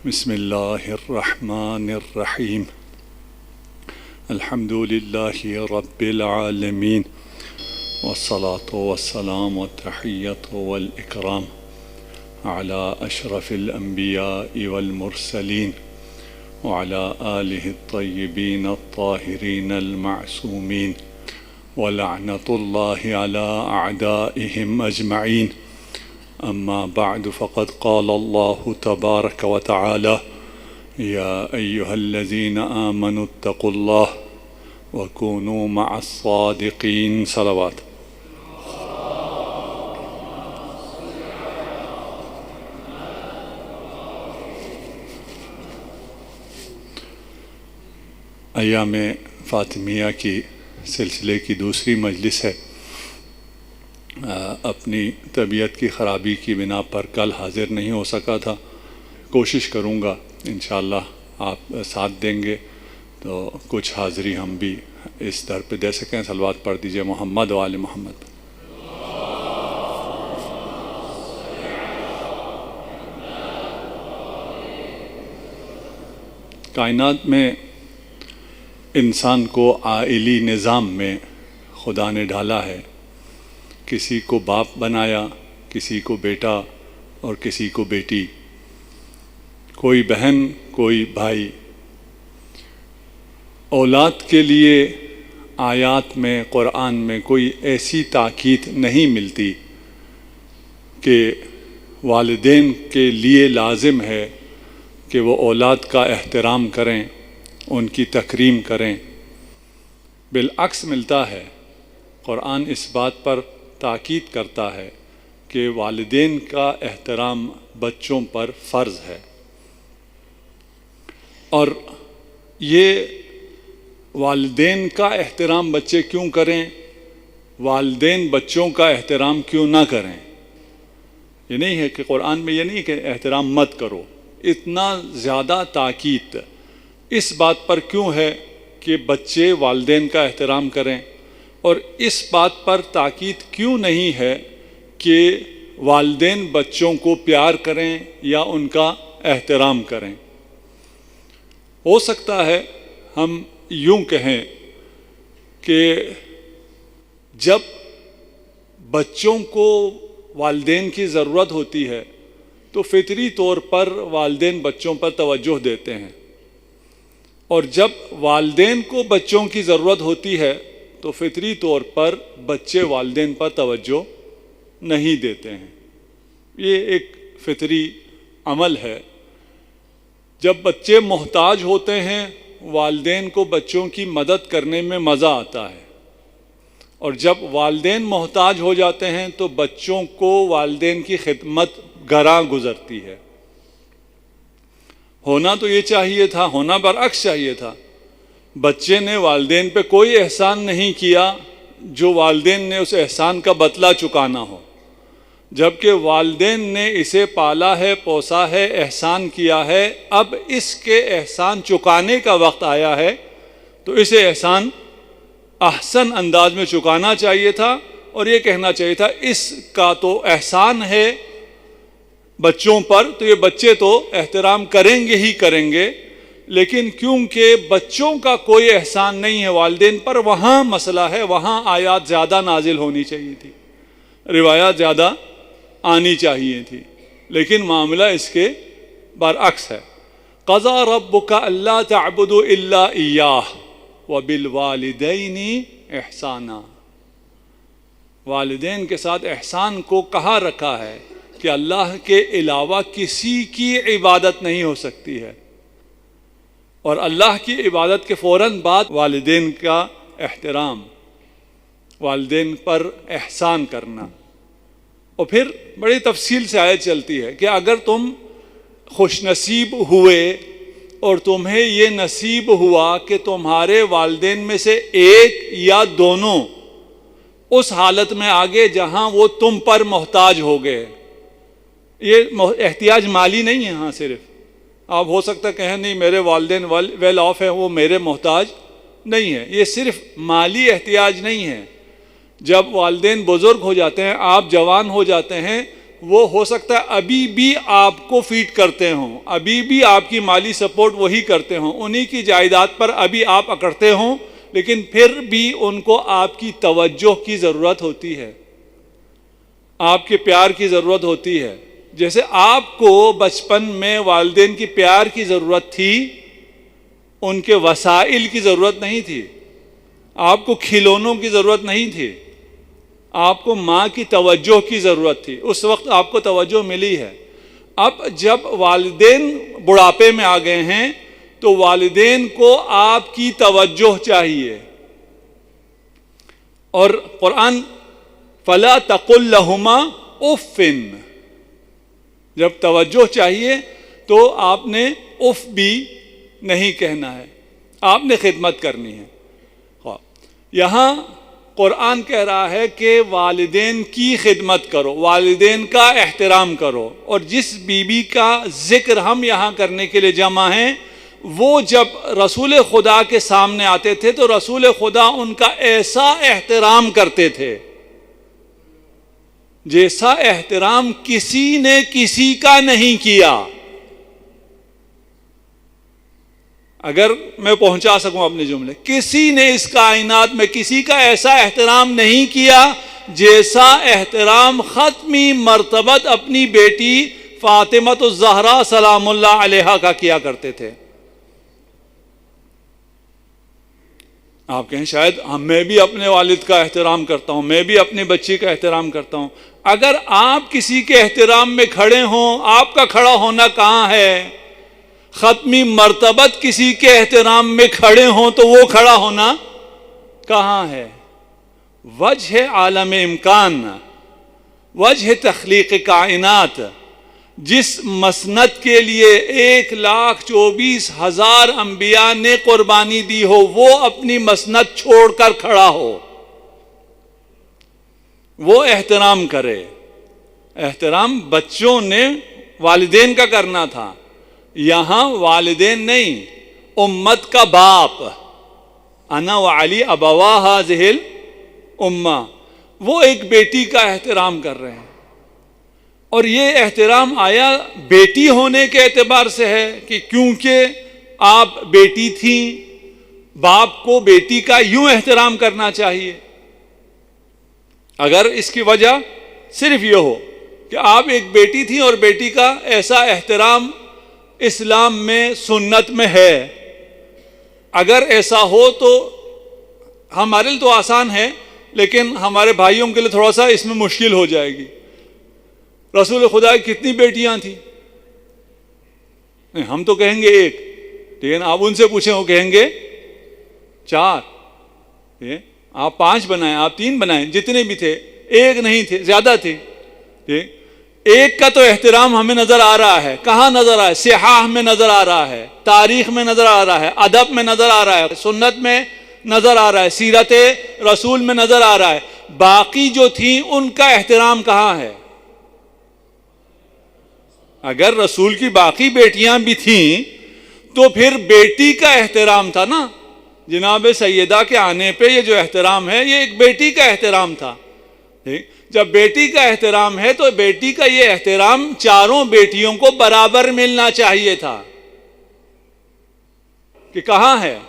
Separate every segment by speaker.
Speaker 1: بسم اللہ الرحمن الرحیم الحمد للہ رب العالمین والصلاة والسلام والتحیۃ والاکرام علی اشرف الانبیاء والمرسلین وعلی آلہ الطیبین الطاہرین المعصومین ولعنۃ اللہ علی اعدائہم اجمعین. أما بعد فقد قال الله تبارك وتعالى يا أيها الذين آمنوا اتقوا الله وكونوا مع الصادقين. صلوات. ایام فاطمیہ کی سلسلے کی دوسری مجلس ہے. اپنی طبیعت کی خرابی کی بنا پر کل حاضر نہیں ہو سکا تھا. کوشش کروں گا انشاءاللہ آپ ساتھ دیں گے تو کچھ حاضری ہم بھی اس در پہ دے سکیں. صلوات پڑھ دیجئے محمد و آل محمد. کائنات میں انسان کو عائلی نظام میں خدا نے ڈالا ہے. کسی کو باپ بنایا، کسی کو بیٹا اور کسی کو بیٹی، کوئی بہن کوئی بھائی. اولاد کے لیے آیات میں قرآن میں کوئی ایسی تاکید نہیں ملتی کہ والدین کے لیے لازم ہے کہ وہ اولاد کا احترام کریں، ان کی تکریم کریں. بالعکس ملتا ہے. قرآن اس بات پر تاکید کرتا ہے کہ والدین کا احترام بچوں پر فرض ہے. اور یہ والدین کا احترام بچے کیوں کریں، والدین بچوں کا احترام کیوں نہ کریں. یہ نہیں ہے کہ قرآن میں یہ نہیں کہ احترام مت کرو. اتنا زیادہ تاکید اس بات پر کیوں ہے کہ بچے والدین کا احترام کریں، اور اس بات پر تاکید کیوں نہیں ہے کہ والدین بچوں کو پیار کریں یا ان کا احترام کریں. ہو سکتا ہے ہم یوں کہیں کہ جب بچوں کو والدین کی ضرورت ہوتی ہے تو فطری طور پر والدین بچوں پر توجہ دیتے ہیں، اور جب والدین کو بچوں کی ضرورت ہوتی ہے تو فطری طور پر بچے والدین پر توجہ نہیں دیتے ہیں. یہ ایک فطری عمل ہے. جب بچے محتاج ہوتے ہیں والدین کو بچوں کی مدد کرنے میں مزہ آتا ہے، اور جب والدین محتاج ہو جاتے ہیں تو بچوں کو والدین کی خدمت گراں گزرتی ہے. ہونا تو یہ چاہیے تھا، ہونا برعکس چاہیے تھا. بچے نے والدین پہ کوئی احسان نہیں کیا جو والدین نے اس احسان کا بدلہ چکانا ہو، جبکہ والدین نے اسے پالا ہے، پوسا ہے، احسان کیا ہے. اب اس کے احسان چکانے کا وقت آیا ہے تو اسے احسان احسن انداز میں چکانا چاہیے تھا، اور یہ کہنا چاہیے تھا اس کا تو احسان ہے بچوں پر، تو یہ بچے تو احترام کریں گے ہی کریں گے. لیکن کیونکہ بچوں کا کوئی احسان نہیں ہے والدین پر، وہاں مسئلہ ہے. وہاں آیات زیادہ نازل ہونی چاہیے تھی، روایات زیادہ آنی چاہیے تھی، لیکن معاملہ اس کے برعکس ہے. قضا ربک الا تعبدوا الا ایاہ وبالوالدین احسانا. والدین کے ساتھ احسان کو کہاں رکھا ہے کہ اللہ کے علاوہ کسی کی عبادت نہیں ہو سکتی ہے، اور اللہ کی عبادت کے فوراً بعد والدین کا احترام، والدین پر احسان کرنا. اور پھر بڑی تفصیل سے آیت چلتی ہے کہ اگر تم خوش نصیب ہوئے اور تمہیں یہ نصیب ہوا کہ تمہارے والدین میں سے ایک یا دونوں اس حالت میں آگے جہاں وہ تم پر محتاج ہو گئے. یہ احتیاج مالی نہیں ہے. ہاں صرف آپ ہو سکتا کہیں نہیں میرے والدین ویل آف ہیں، وہ میرے محتاج نہیں ہیں. یہ صرف مالی احتیاج نہیں ہے. جب والدین بزرگ ہو جاتے ہیں، آپ جوان ہو جاتے ہیں، وہ ہو سکتا ہے ابھی بھی آپ کو فیڈ کرتے ہوں، ابھی بھی آپ کی مالی سپورٹ وہی کرتے ہوں، انہی کی جائیداد پر ابھی آپ اکڑتے ہوں، لیکن پھر بھی ان کو آپ کی توجہ کی ضرورت ہوتی ہے، آپ کے پیار کی ضرورت ہوتی ہے۔ جیسے آپ کو بچپن میں والدین کی پیار کی ضرورت تھی، ان کے وسائل کی ضرورت نہیں تھی، آپ کو کھلونوں کی ضرورت نہیں تھی، آپ کو ماں کی توجہ کی ضرورت تھی، اس وقت آپ کو توجہ ملی ہے۔ اب جب والدین بڑھاپے میں آ گئے ہیں تو والدین کو آپ کی توجہ چاہیے، اور قرآن فَلَا تَقُلْ لَهُمَا اُفٍّ، جب توجہ چاہیے تو آپ نے اف بھی نہیں کہنا ہے، آپ نے خدمت کرنی ہے۔ یہاں قرآن کہہ رہا ہے کہ والدین کی خدمت کرو، والدین کا احترام کرو، اور جس بیوی کا ذکر ہم یہاں کرنے کے لیے جمع ہیں، وہ جب رسول خدا کے سامنے آتے تھے تو رسول خدا ان کا ایسا احترام کرتے تھے جیسا احترام کسی نے کسی کا نہیں کیا۔ اگر میں پہنچا سکوں اپنے جملے، کسی نے اس کائنات میں کسی کا ایسا احترام نہیں کیا جیسا احترام ختمی مرتبت اپنی بیٹی فاطمۃ الزہرا سلام اللہ علیہا کا کیا کرتے تھے۔ آپ کہیں شاید میں بھی اپنے والد کا احترام کرتا ہوں، میں بھی اپنی بچی کا احترام کرتا ہوں۔ اگر آپ کسی کے احترام میں کھڑے ہوں، آپ کا کھڑا ہونا کہاں ہے؟ ختمی مرتبت کسی کے احترام میں کھڑے ہوں تو وہ کھڑا ہونا کہاں ہے؟ وجہ عالم امکان، وجہ تخلیق کائنات، جس مسند کے لیے 1,24,000 انبیاء نے قربانی دی ہو، وہ اپنی مسند چھوڑ کر کھڑا ہو، وہ احترام کرے۔ احترام بچوں نے والدین کا کرنا تھا، یہاں والدین نہیں، امت کا باپ، انا وعلی ابوا ھذہ الامہ، وہ ایک بیٹی کا احترام کر رہے ہیں، اور یہ احترام آیا بیٹی ہونے کے اعتبار سے ہے کہ کیونکہ آپ بیٹی تھیں، باپ کو بیٹی کا یوں احترام کرنا چاہیے۔ اگر اس کی وجہ صرف یہ ہو کہ آپ ایک بیٹی تھیں اور بیٹی کا ایسا احترام اسلام میں سنت میں ہے، اگر ایسا ہو تو ہمارے لیے تو آسان ہے، لیکن ہمارے بھائیوں کے لیے تھوڑا سا اس میں مشکل ہو جائے گی۔ رسول خدا کی کتنی بیٹیاں تھیں؟ ہم تو کہیں گے ایک، لیکن آپ ان سے پوچھیں وہ کہیں گے 4، آپ 5 بنائیں، آپ 3 بنائیں، جتنے بھی تھے، ایک نہیں تھے، زیادہ تھے۔ ایک کا تو احترام ہمیں نظر آ رہا ہے، کہاں نظر آ رہا ہے؟ صحاح میں نظر آ رہا ہے، تاریخ میں نظر آ رہا ہے، ادب میں نظر آ رہا ہے، سنت میں نظر آ رہا ہے، سیرت رسول میں نظر آ رہا ہے۔ باقی جو تھیں ان کا احترام کہاں ہے؟ اگر رسول کی باقی بیٹیاں بھی تھیں تو پھر بیٹی کا احترام تھا نا، جناب سیدہ کے آنے پہ یہ جو احترام ہے یہ ایک بیٹی کا احترام تھا۔ جب بیٹی کا احترام ہے تو بیٹی کا یہ احترام 4 بیٹیوں کو برابر ملنا چاہیے تھا، کہ کہاں ہے؟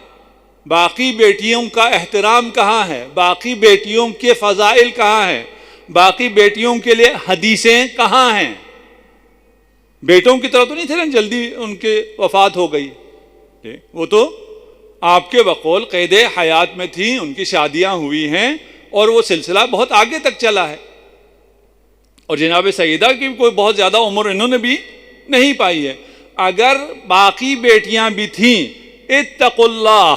Speaker 1: باقی بیٹیوں کا احترام کہاں ہے؟ باقی بیٹیوں کے فضائل کہاں ہیں؟ باقی بیٹیوں کے لیے حدیثیں کہاں ہیں؟ بیٹوں کی طرح تو نہیں تھے نا جلدی ان کے وفات ہو گئی، وہ تو آپ کے بقول قید حیات میں تھیں، ان کی شادیاں ہوئی ہیں اور وہ سلسلہ بہت آگے تک چلا ہے، اور جناب سیدہ کی کوئی بہت زیادہ عمر انہوں نے بھی نہیں پائی ہے۔ اگر باقی بیٹیاں بھی تھیں، اتقوا اللہ،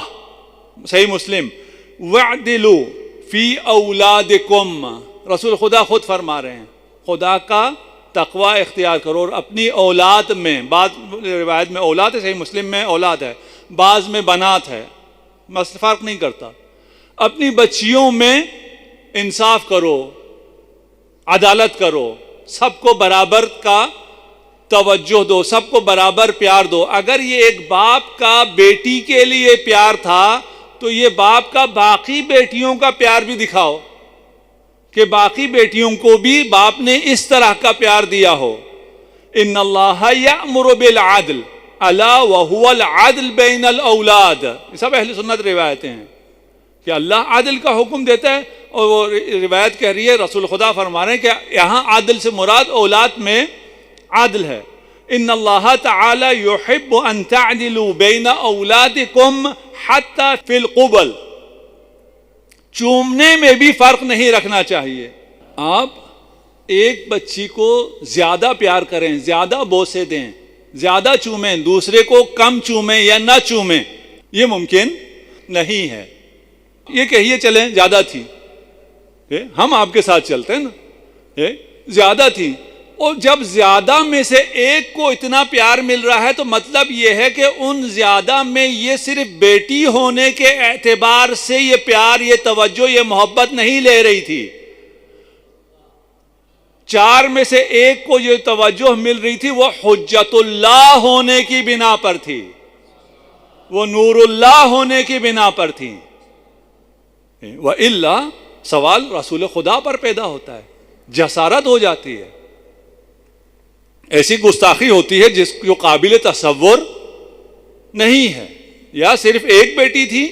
Speaker 1: صحیح مسلم، وعدلوا فی اولادکم، رسول خدا خود فرما رہے ہیں خدا کا تقوی اختیار کرو اور اپنی اولاد میں، بعض روایت میں اولاد ہے، صحیح مسلم میں اولاد ہے، بعض میں بنات ہے، مسئلہ فرق نہیں کرتا، اپنی بچیوں میں انصاف کرو، عدالت کرو، سب کو برابر کا توجہ دو، سب کو برابر پیار دو۔ اگر یہ ایک باپ کا بیٹی کے لیے پیار تھا تو یہ باپ کا باقی بیٹیوں کا پیار بھی دکھاؤ۔ کہ باقی بیٹیوں کو بھی باپ نے اس طرح کا پیار دیا ہو. ان اللہ یأمر بالعدل الا وهو العدل بین الاولاد. یہ سب اہل سنت روایتیں ہیں کہ اللہ عدل کا حکم دیتا ہے، اور وہ روایت کہہ رہی ہے رسول خدا فرما رہے ہیں کہ یہاں عدل سے مراد اولاد میں عدل ہے. ان اللہ تعالی یحب ان تعدلوا بین اولادکم حتی فی القبل. چومنے میں بھی فرق نہیں رکھنا چاہیے. آپ ایک بچی کو زیادہ پیار کریں، زیادہ بوسے دیں، زیادہ چومیں، دوسرے کو کم چومیں یا نہ چومیں، یہ ممکن نہیں ہے. یہ کہیے چلیں زیادہ تھی، ہم آپ کے ساتھ چلتے ہیں نا، زیادہ تھی، اور جب زیادہ میں سے ایک کو اتنا پیار مل رہا ہے تو مطلب یہ ہے کہ ان زیادہ میں یہ صرف بیٹی ہونے کے اعتبار سے یہ پیار، یہ توجہ، یہ محبت نہیں لے رہی تھی. 4 میں سے ایک کو یہ توجہ مل رہی تھی، وہ حجت اللہ ہونے کی بنا پر تھی، وہ نور اللہ ہونے کی بنا پر تھی. وَإِلَّا سوال رسول خدا پر پیدا ہوتا ہے، جسارت ہو جاتی ہے، ایسی گستاخی ہوتی ہے جس کو قابل تصور نہیں ہے. یا صرف ایک بیٹی تھی،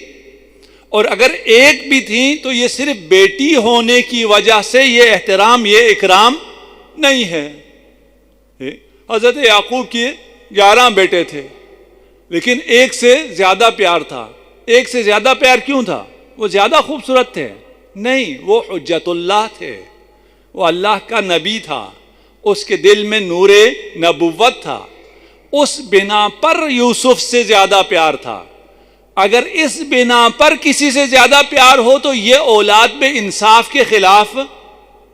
Speaker 1: اور اگر ایک بھی تھی تو یہ صرف بیٹی ہونے کی وجہ سے یہ احترام، یہ اکرام نہیں ہے. حضرت یعقوب کے 11 بیٹے تھے، لیکن ایک سے زیادہ پیار تھا. ایک سے زیادہ پیار کیوں تھا؟ وہ زیادہ خوبصورت تھے؟ نہیں، وہ حجت اللہ تھے، وہ اللہ کا نبی تھا، اس کے دل میں نور نبوت تھا، اس بنا پر یوسف سے زیادہ پیار تھا. اگر اس بنا پر کسی سے زیادہ پیار ہو تو یہ اولاد میں انصاف کے خلاف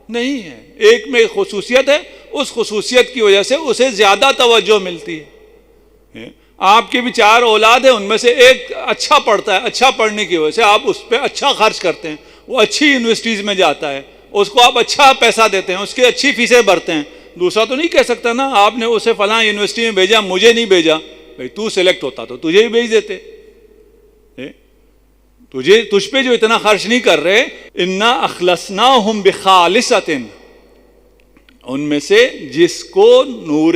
Speaker 1: نہیں ہے. ایک میں خصوصیت ہے، اس خصوصیت کی وجہ سے اسے زیادہ توجہ ملتی ہے. آپ کے بھی 4 اولاد ہیں، ان میں سے ایک اچھا پڑھتا ہے، اچھا پڑھنے کی وجہ سے آپ اس پہ اچھا خرچ کرتے ہیں، وہ اچھی یونیورسٹیز میں جاتا ہے، اس کو آپ اچھا پیسہ دیتے ہیں، اس کی اچھی فیسیں بھرتے ہیں. دوسرا تو نہیں کہہ سکتا نا آپ نے اسے فلاں یونیورسٹی میں بھیجا، مجھے نہیں بھیجا. بھائی تو سلیکٹ ہوتا تو تجھے ہی بھیج دیتے. تجھ پہ جو اتنا خرچ نہیں کر رہے. انا اخلصناہم بخالصۃ، ان میں سے جس کو نور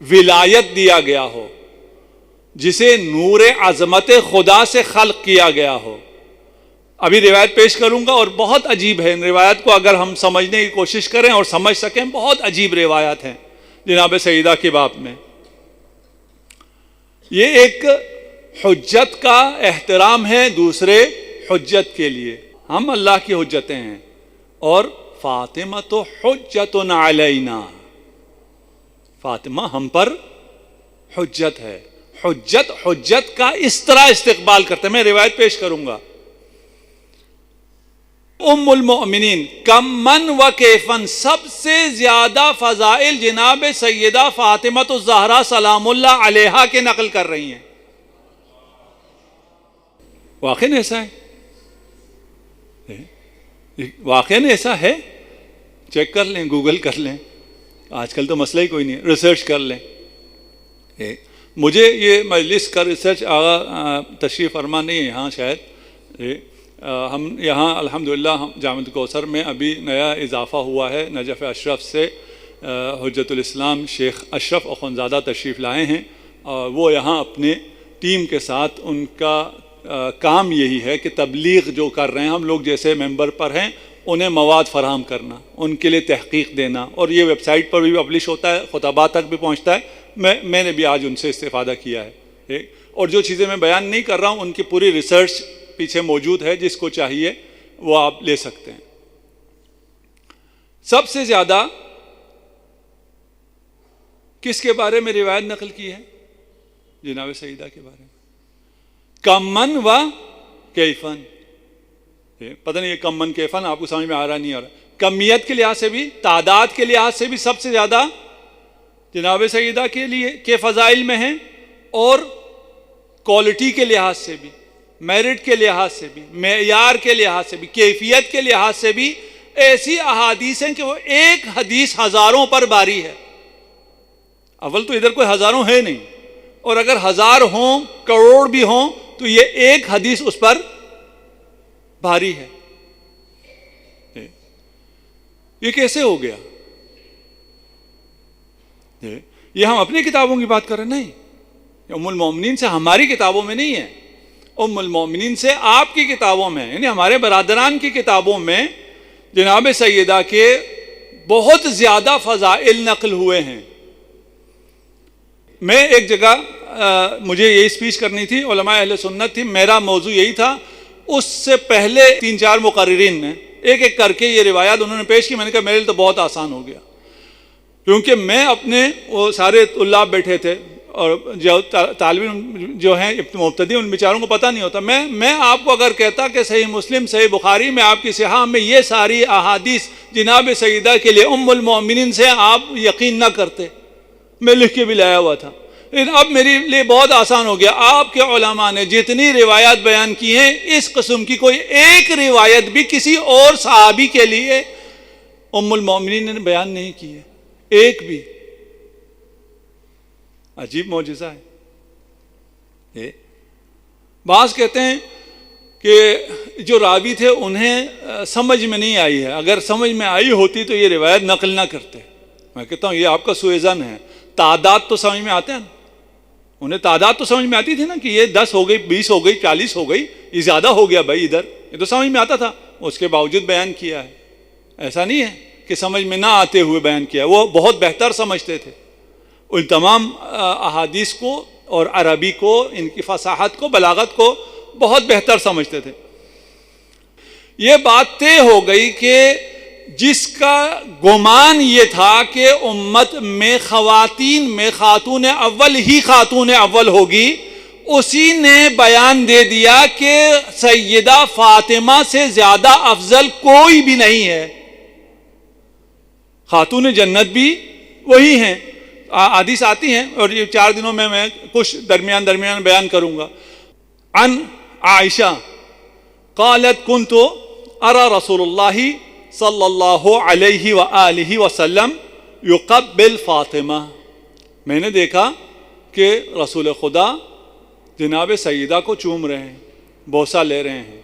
Speaker 1: ولایت دیا گیا ہو، جسے نور عظمت خدا سے خلق کیا گیا ہو. ابھی روایت پیش کروں گا اور بہت عجیب ہے. ان روایت کو اگر ہم سمجھنے کی کوشش کریں اور سمجھ سکیں، بہت عجیب روایات ہیں جناب سیدہ کے باب میں. یہ ایک حجت کا احترام ہے دوسرے حجت کے لیے. ہم اللہ کی حجتیں ہیں، اور فاطمہ تو حجت علینا، فاطمہ ہم پر حجت ہے. حجت کا اس طرح استقبال کرتے ہیں. میں روایت پیش کروں گا. ام المؤمنین کمن و کیفن، سب سے زیادہ فضائل جناب سیدہ فاطمہ الزہرا سلام اللہ علیہا کے نقل کر رہی ہیں. واقعاً ایسا ہے، واقعاً ایسا ہے. چیک کر لیں، گوگل کر لیں، آج کل تو مسئلہ ہی کوئی نہیں ہے، ریسرچ کر لیں. مجھے یہ مجلس کا ریسرچ آغا تشریف فرما نہیں ہے یہاں شاید. ہم یہاں الحمدللہ جامعۃ کوثر میں ابھی نیا اضافہ ہوا ہے. نجف اشرف سے حجت الاسلام شیخ اشرف اخونزادہ تشریف لائے ہیں، اور وہ یہاں اپنے ٹیم کے ساتھ، ان کا کام یہی ہے کہ تبلیغ جو کر رہے ہیں، ہم لوگ جیسے ممبر پر ہیں، انہیں مواد فراہم کرنا، ان کے لیے تحقیق دینا، اور یہ ویب سائٹ پر بھی پبلش ہوتا ہے، خطبات تک بھی پہنچتا ہے. میں نے بھی آج ان سے استفادہ کیا ہے. اور جو چیزیں میں بیان نہیں کر رہا ہوں ان کی پوری ریسرچ پیچھے موجود ہے، جس کو چاہیے وہ آپ لے سکتے ہیں. سب سے زیادہ کس کے بارے میں روایت نقل کی ہے؟ جناب سیدہ کے بارے میں. کمن و کیفن، پتہ نہیں یہ کمن کیفن آپ کو سمجھ میں آ رہا نہیں آ رہا. کمیت کے لحاظ سے بھی، تعداد کے لحاظ سے بھی سب سے زیادہ جناب سیدہ کے لیے کے فضائل میں ہیں، اور کوالٹی کے لحاظ سے بھی، میرٹ کے لحاظ سے بھی، معیار کے لحاظ سے بھی، کیفیت کے لحاظ سے بھی ایسی احادیث ہیں کہ وہ ایک حدیث ہزاروں پر باری ہے. اول تو ادھر کوئی ہزاروں ہے نہیں، اور اگر 1000 ہوں، کروڑ بھی ہوں، تو یہ ایک حدیث اس پر بھاری ہے. یہ کیسے ہو گیا؟ یہ ہم اپنی کتابوں کی بات کر رہے ہیں، نہیں، ام المومنین سے ہماری کتابوں میں نہیں ہے، ام المومنین سے آپ کی کتابوں میں، یعنی ہمارے برادران کی کتابوں میں جناب سیدہ کے بہت زیادہ فضائل نقل ہوئے ہیں۔ میں ایک جگہ مجھے یہی اسپیچ کرنی تھی، علماء اہل سنت تھی، میرا موضوع یہی تھا، اس سے پہلے 3-4 مقررین نے ایک ایک کر کے یہ روایات انہوں نے پیش کی، میں نے کہا میرے لیے تو بہت آسان ہو گیا، کیونکہ میں اپنے وہ سارے طلاب بیٹھے تھے اور جو طالب علم جو ہیں مبتدی، ان بیچاروں کو پتہ نہیں ہوتا، میں آپ کو اگر کہتا کہ صحیح مسلم صحیح بخاری میں آپ کی صحاح میں یہ ساری احادیث جناب سیدہ کے لیے ام المومنین سے، آپ یقین نہ کرتے، میں لکھ کے بھی لایا ہوا تھا، لیکن اب میرے لیے بہت آسان ہو گیا۔ آپ کے علماء نے جتنی روایات بیان کی ہیں، اس قسم کی کوئی ایک روایت بھی کسی اور صحابی کے لیے ام المومنین نے بیان نہیں کی ہے، ایک بھی۔ عجیب معجزہ ہے۔ بعض کہتے ہیں کہ جو راوی تھے انہیں سمجھ میں نہیں آئی ہے، اگر سمجھ میں آئی ہوتی تو یہ روایت نقل نہ کرتے۔ میں کہتا ہوں یہ آپ کا سوء ظن ہے، تعداد تو سمجھ میں آتے ہیں نا، انہیں تعداد تو سمجھ میں آتی تھی نا کہ یہ 10 ہو گئی، 20 ہو گئی، 40 ہو گئی، یہ زیادہ ہو گیا بھائی ادھر، یہ تو سمجھ میں آتا تھا، اس کے باوجود بیان کیا ہے۔ ایسا نہیں ہے کہ سمجھ میں نہ آتے ہوئے بیان کیا، وہ بہت بہتر سمجھتے تھے ان تمام احادیث کو اور عربی کو، ان کی فصاحت کو، بلاغت کو بہت بہتر سمجھتے تھے۔ یہ بات طے ہو گئی کہ جس کا گمان یہ تھا کہ امت میں خواتین میں خاتون اول ہی خاتون اول ہوگی، اسی نے بیان دے دیا کہ سیدہ فاطمہ سے زیادہ افضل کوئی بھی نہیں ہے، خاتون جنت بھی وہی ہیں۔ حدیث آتی ہیں اور یہ 4 دنوں میں کچھ درمیان بیان کروں گا۔ عن عائشہ قالت كنت ارى رسول اللہ صلی اللہ علیہ وآلہ وسلم یقبل فاطمہ، میں نے دیکھا کہ رسول خدا جناب سیدہ کو چوم رہے ہیں، بوسہ لے رہے ہیں۔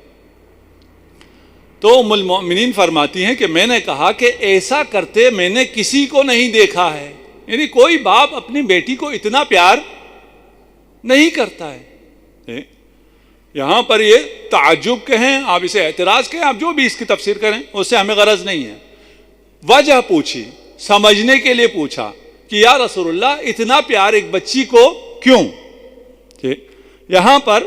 Speaker 1: تو ام المؤمنین فرماتی ہیں کہ میں نے کہا کہ ایسا کرتے میں نے کسی کو نہیں دیکھا ہے، یعنی کوئی باپ اپنی بیٹی کو اتنا پیار نہیں کرتا ہے۔ یہاں پر یہ تعجب کہیں، آپ اسے اعتراض کہیں، آپ جو بھی اس کی تفسیر کریں، اس سے ہمیں غرض نہیں ہے۔ وجہ پوچھی، سمجھنے کے لیے پوچھا کہ یا رسول اللہ اتنا پیار ایک بچی کو کیوں؟ یہاں پر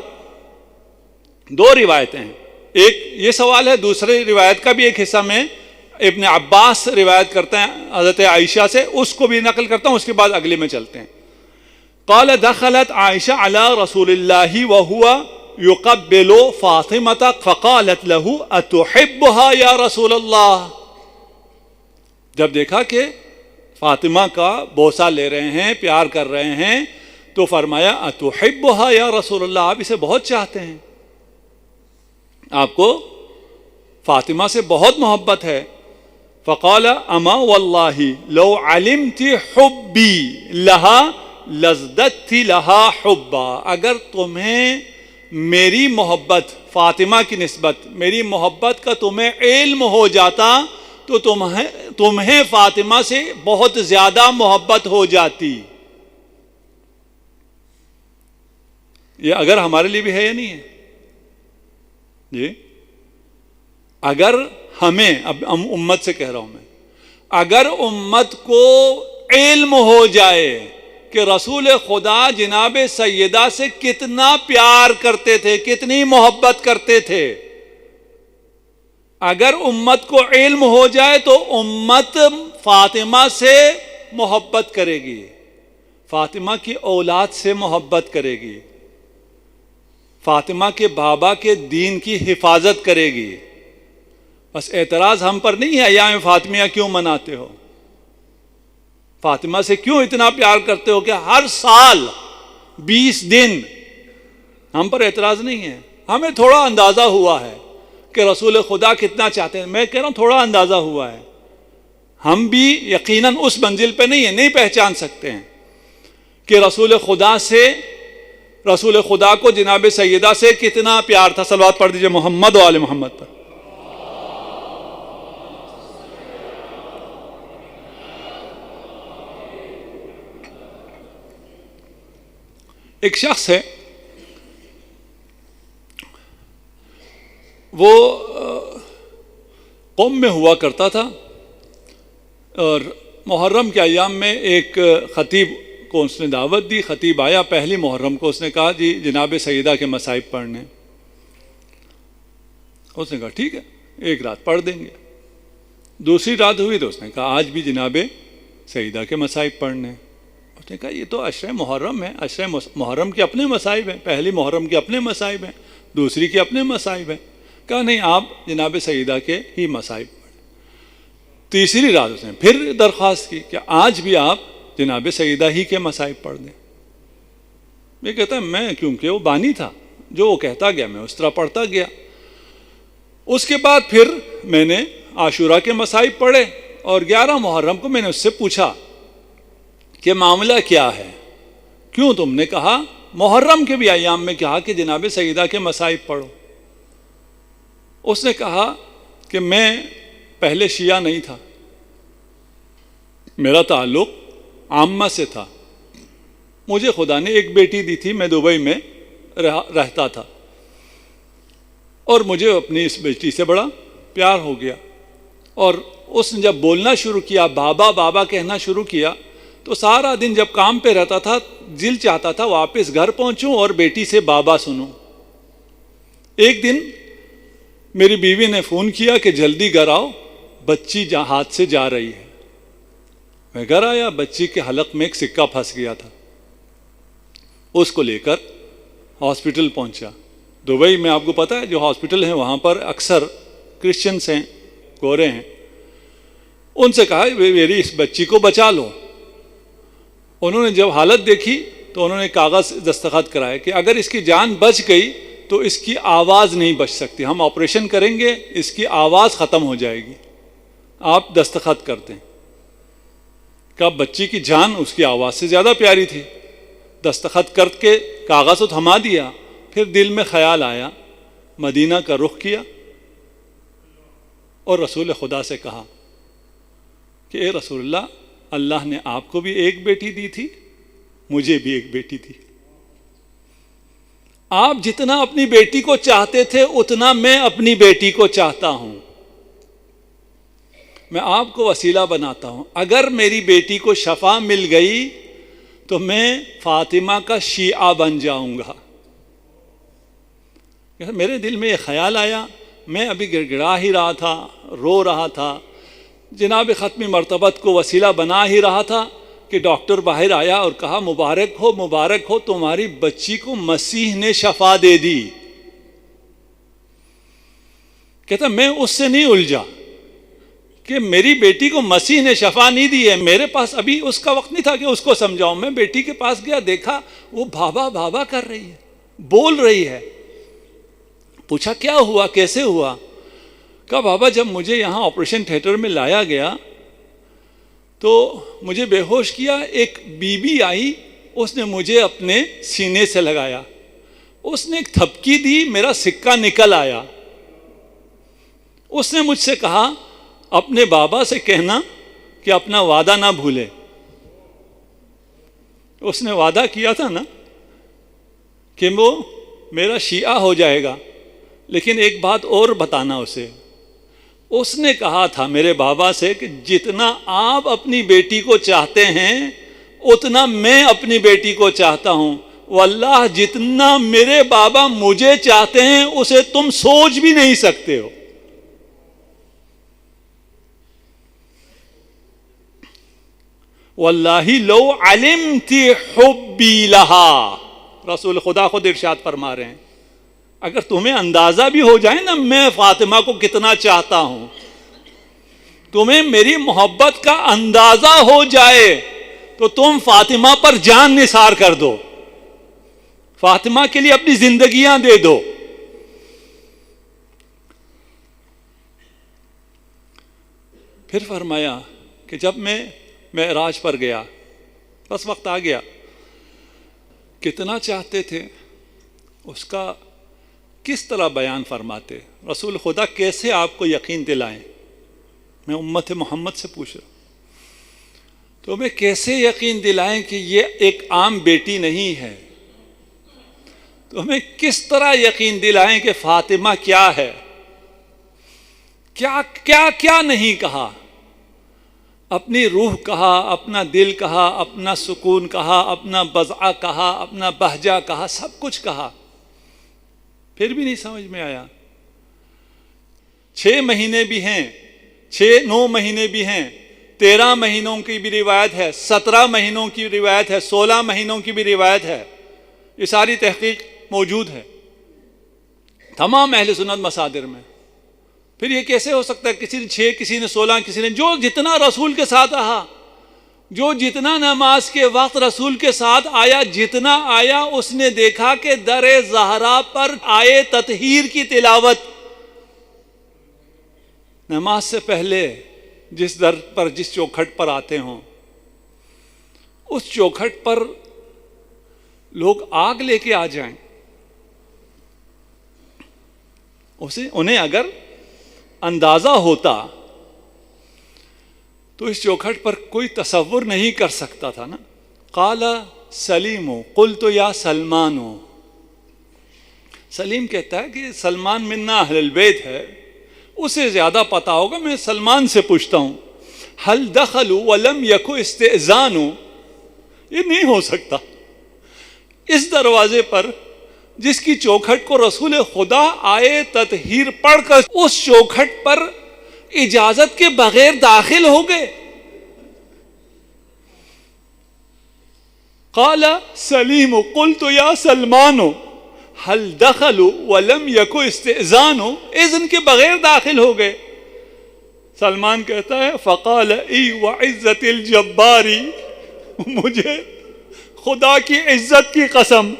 Speaker 1: 2 روایتیں ہیں، ایک یہ سوال ہے، دوسری روایت کا بھی ایک حصہ میں ابن عباس روایت کرتے ہیں حضرت عائشہ سے، اس کو بھی نقل کرتا ہوں، اس کے بعد اگلے میں چلتے ہیں۔ قال دخلت عائشہ علی رسول اللہ وہو یقبل فاطمہ فقالت له اتحبها یا رسول اللہ، جب دیکھا کہ فاطمہ کا بوسہ لے رہے ہیں، پیار کر رہے ہیں، تو فرمایا اتحبها یا رسول اللہ، آپ اسے بہت چاہتے ہیں، آپ کو فاطمہ سے بہت محبت ہے۔ فقال اما واللہ لو علمت حبی لہا لزددت لہا حبا، اگر تمہیں میری محبت فاطمہ کی نسبت، میری محبت کا تمہیں علم ہو جاتا تو تمہیں فاطمہ سے بہت زیادہ محبت ہو جاتی۔ یہ اگر ہمارے لیے بھی ہے یا نہیں ہے؟ جی اگر ہمیں، اب امت سے کہہ رہا ہوں میں، اگر امت کو علم ہو جائے کہ رسول خدا جناب سیدہ سے کتنا پیار کرتے تھے، کتنی محبت کرتے تھے، اگر امت کو علم ہو جائے تو امت فاطمہ سے محبت کرے گی، فاطمہ کی اولاد سے محبت کرے گی، فاطمہ کے بابا کے دین کی حفاظت کرے گی۔ بس اعتراض ہم پر نہیں ہے ایام فاطمیہ کیوں مناتے ہو، فاطمہ سے کیوں اتنا پیار کرتے ہو کہ ہر سال 20 دن، ہم پر اعتراض نہیں ہے۔ ہمیں تھوڑا اندازہ ہوا ہے کہ رسول خدا کتنا چاہتے ہیں، میں کہہ رہا ہوں تھوڑا اندازہ ہوا ہے، ہم بھی یقیناً اس منزل پہ نہیں ہیں، نہیں پہچان سکتے ہیں کہ رسول خدا سے، رسول خدا کو جناب سیدہ سے کتنا پیار تھا۔ صلوات پڑھ دیجئے محمد و آل محمد پر۔ ایک شخص ہے، وہ قوم میں ہوا کرتا تھا، اور محرم کے ایام میں ایک خطیب کو اس نے دعوت دی. خطیب آیا پہلی محرم کو، اس نے کہا جی جناب سیدہ کے مصائب پڑھنے. اس نے کہا ٹھیک ہے، ایک رات پڑھ دیں گے. دوسری رات ہوئی تو اس نے کہا آج بھی جناب سیدہ کے مصائب پڑھنے. اس نے کہا یہ تو عشرہ محرم ہے، عشرہ محرم کے اپنے مصائب ہیں، پہلی محرم کے اپنے مصائب ہیں، دوسری کے اپنے مصائب ہیں. کہا نہیں، آپ جناب سیدہ کے ہی مصائب پڑھیں. تیسری رات اس نے پھر درخواست کی کہ آج بھی آپ جناب سیدہ ہی کے مصائب پڑھ دیں. یہ کہتا ہے میں کیونکہ وہ بانی تھا، جو وہ کہتا گیا میں اس طرح پڑھتا گیا. اس کے بعد پھر میں نے عاشورہ کے مصائب پڑھے، اور 11 محرم کو میں نے اس سے پوچھا کہ معاملہ کیا ہے، کیوں تم نے کہا محرم کے بھی ایام میں کہا کہ جناب سیدہ کے مصائب پڑھو. اس نے کہا کہ میں پہلے شیعہ نہیں تھا، میرا تعلق عامہ سے تھا. مجھے خدا نے ایک بیٹی دی تھی، میں دبئی میں رہتا تھا، اور مجھے اپنی اس بیٹی سے بڑا پیار ہو گیا. اور اس نے جب بولنا شروع کیا، بابا بابا کہنا شروع کیا، تو سارا دن جب کام پہ رہتا تھا دل چاہتا تھا واپس گھر پہنچوں اور بیٹی سے بابا سنوں. ایک دن میری بیوی نے فون کیا کہ جلدی گھر آؤ، بچی ہاتھ سے جا رہی ہے. میں گھر آیا، بچی کے حلق میں ایک سکہ پھنس گیا تھا. اس کو لے کر ہاسپٹل پہنچا. دبئی میں آپ کو پتہ ہے جو ہاسپٹل ہیں وہاں پر اکثر کرسچنس ہیں، گورے ہیں. ان سے کہا میری اس بچی کو بچا لو. انہوں نے جب حالت دیکھی تو انہوں نے کاغذ دستخط کرائے کہ اگر اس کی جان بچ گئی تو اس کی آواز نہیں بچ سکتی، ہم آپریشن کریں گے، اس کی آواز ختم ہو جائے گی، آپ دستخط کر دیں. کہ بچی کی جان اس کی آواز سے زیادہ پیاری تھی. دستخط کر کے کاغذ کو تھما دیا. پھر دل میں خیال آیا، مدینہ کا رخ کیا اور رسول خدا سے کہا کہ اے رسول اللہ، اللہ نے آپ کو بھی ایک بیٹی دی تھی، مجھے بھی ایک بیٹی تھی. آپ جتنا اپنی بیٹی کو چاہتے تھے اتنا میں اپنی بیٹی کو چاہتا ہوں. میں آپ کو وسیلہ بناتا ہوں. اگر میری بیٹی کو شفا مل گئی تو میں فاطمہ کا شیعہ بن جاؤں گا. میرے دل میں یہ خیال آیا، میں ابھی گڑگڑا ہی رہا تھا، رو رہا تھا، جناب ختمی مرتبت کو وسیلہ بنا ہی رہا تھا کہ ڈاکٹر باہر آیا اور کہا مبارک ہو مبارک ہو، تمہاری بچی کو مسیح نے شفا دے دی. کہتا میں اس سے نہیں الجھا کہ میری بیٹی کو مسیح نے شفا نہیں دی ہے. میرے پاس ابھی اس کا وقت نہیں تھا کہ اس کو سمجھاؤں. میں بیٹی کے پاس گیا، دیکھا وہ بابا بابا کر رہی ہے، بول رہی ہے. پوچھا کیا ہوا، کیسے ہوا؟ کہا بابا جب مجھے یہاں آپریشن تھیٹر میں لایا گیا تو مجھے بے ہوش کیا، ایک بی بی آئی، اس نے مجھے اپنے سینے سے لگایا، اس نے ایک تھپکی دی، میرا سکہ نکل آیا. اس نے مجھ سے کہا اپنے بابا سے کہنا کہ اپنا وعدہ نہ بھولے. اس نے وعدہ کیا تھا نا کہ وہ میرا شیعہ ہو جائے گا، لیکن ایک بات اور بتانا اسے. اس نے کہا تھا میرے بابا سے کہ جتنا آپ اپنی بیٹی کو چاہتے ہیں اتنا میں اپنی بیٹی کو چاہتا ہوں. واللہ جتنا میرے بابا مجھے چاہتے ہیں اسے تم سوچ بھی نہیں سکتے ہو. واللہ لو علمت حبی لہا، رسول خدا خود ارشاد فرما رہے ہیں اگر تمہیں اندازہ بھی ہو جائے نا میں فاطمہ کو کتنا چاہتا ہوں، تمہیں میری محبت کا اندازہ ہو جائے تو تم فاطمہ پر جان نثار کر دو، فاطمہ کے لیے اپنی زندگیاں دے دو. پھر فرمایا کہ جب میں معراج پر گیا، بس وقت آ گیا، کتنا چاہتے تھے اس کا کس طرح بیان فرماتے. رسول خدا کیسے آپ کو یقین دلائیں، میں امت محمد سے پوچھ رہا ہوں، تو میں کیسے یقین دلائیں کہ یہ ایک عام بیٹی نہیں ہے، تو ہمیں کس طرح یقین دلائیں کہ فاطمہ کیا ہے، کیا کیا کیا نہیں کہا، اپنی روح کہا، اپنا دل کہا، اپنا سکون کہا، اپنا بضع کہا، اپنا بہجہ کہا، سب کچھ کہا، پھر بھی نہیں سمجھ میں آیا۔ 6 مہینے بھی ہیں، 9 مہینے بھی ہیں، 13 مہینوں کی بھی روایت ہے، 17 مہینوں کی روایت ہے، 16 مہینوں کی بھی روایت ہے، یہ ساری تحقیق موجود ہے تمام اہل سنت مصادر میں۔ پھر یہ کیسے ہو سکتا ہے کسی نے 6، کسی نے 16، کسی نے جو جتنا رسول کے ساتھ رہا، جو جتنا نماز کے وقت رسول کے ساتھ آیا، جتنا آیا، اس نے دیکھا کہ در زہرا پر آئے تطہیر کی تلاوت نماز سے پہلے جس در پر، جس چوکھٹ پر آتے ہوں، اس چوکھٹ پر لوگ آگ لے کے آ جائیں، انہیں اگر اندازہ ہوتا تو اس چوکھٹ پر کوئی تصور نہیں کر سکتا تھا نا۔ قال سلیم قلت یا سلمان، سلیم کہتا ہے کہ سلمان منا اہل البیت ہے، اسے زیادہ پتا ہوگا، میں سلمان سے پوچھتا ہوں۔ هل دخلوا ولم يكن استئذان، یہ نہیں ہو سکتا، اس دروازے پر جس کی چوکھٹ کو رسول خدا آئے تطہیر پڑھ کر اس چوکھٹ پر اجازت کے بغیر داخل ہو گئے۔ قال سلیم قلت یا سلمان هل دخلوا ولم يكن استئذان، اذن کے بغیر داخل ہو گئے۔ سلمان کہتا ہے فقال ای وعزت الجباری، مجھے خدا کی عزت کی قسم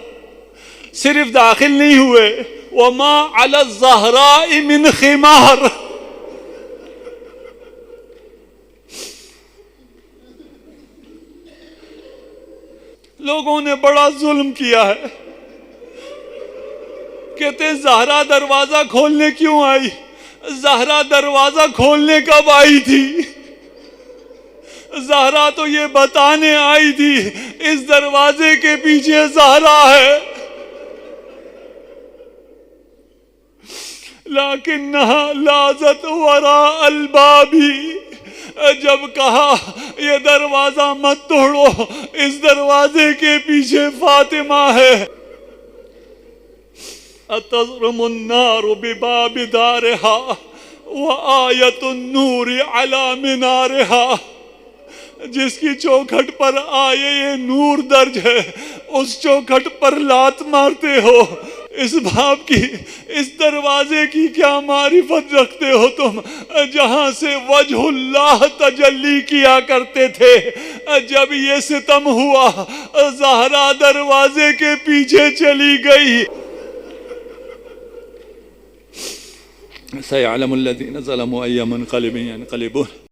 Speaker 1: صرف داخل نہیں ہوئے، وما علی الزہراء من خمار، لوگوں نے بڑا ظلم کیا ہے، کہتے ہیں زہرا دروازہ کھولنے کیوں آئی؟ زہرا دروازہ کھولنے کب آئی تھی؟ زہرا تو یہ بتانے آئی تھی اس دروازے کے پیچھے زہرا ہے، لیکنہا لازت وراء الباب، جب کہا یہ دروازہ مت توڑو، اس دروازے کے پیچھے فاطمہ ہے۔ اتضرم النار بباب دارها وآیت النور علی منارها، جس کی چوکھٹ پر آئے یہ نور درج ہے، اس چوکھٹ پر لات مارتے ہو، اس باب کی، اس دروازے کی کیا معرفت رکھتے ہو تم، جہاں سے وجہ اللہ تجلی کیا کرتے تھے۔ جب یہ ستم ہوا، زہرا دروازے کے پیچھے چلی گئی۔ سيعلم الذين ظلموا أي منقلب ينقلبون